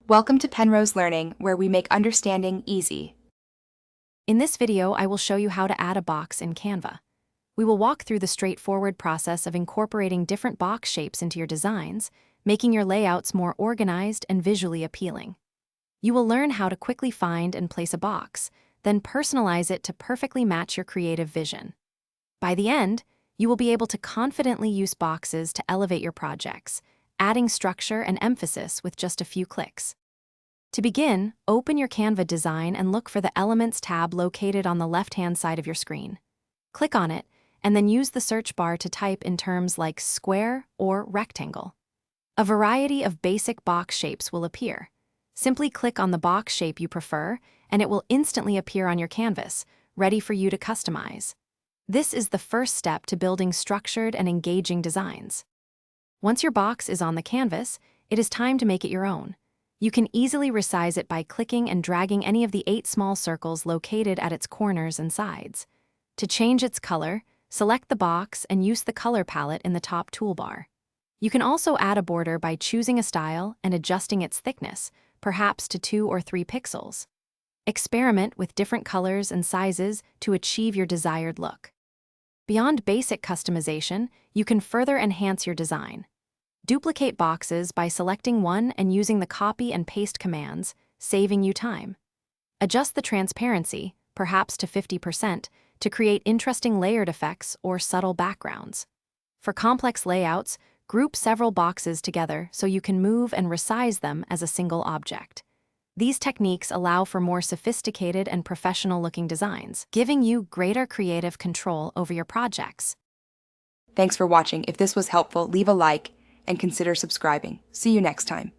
Welcome to Penrose Learning, where we make understanding easy. In this video, I will show you how to add a box in Canva. We will walk through the straightforward process of incorporating different box shapes into your designs, making your layouts more organized and visually appealing. You will learn how to quickly find and place a box, then personalize it to perfectly match your creative vision. By the end, you will be able to confidently use boxes to elevate your projects, adding structure and emphasis with just a few clicks. To begin, open your Canva design and look for the Elements tab located on the left-hand side of your screen. Click on it, and then use the search bar to type in terms like square or rectangle. A variety of basic box shapes will appear. Simply click on the box shape you prefer, and it will instantly appear on your canvas, ready for you to customize. This is the first step to building structured and engaging designs. Once your box is on the canvas, it is time to make it your own. You can easily resize it by clicking and dragging any of the 8 small circles located at its corners and sides. To change its color, select the box and use the color palette in the top toolbar. You can also add a border by choosing a style and adjusting its thickness, perhaps to 2 or 3 pixels. Experiment with different colors and sizes to achieve your desired look. Beyond basic customization, you can further enhance your design. Duplicate boxes by selecting one and using the copy and paste commands, saving you time. Adjust the transparency, perhaps to 50%, to create interesting layered effects or subtle backgrounds. For complex layouts, group several boxes together so you can move and resize them as a single object. These techniques allow for more sophisticated and professional-looking designs, giving you greater creative control over your projects. Thanks for watching. If this was helpful, leave a like and consider subscribing. See you next time.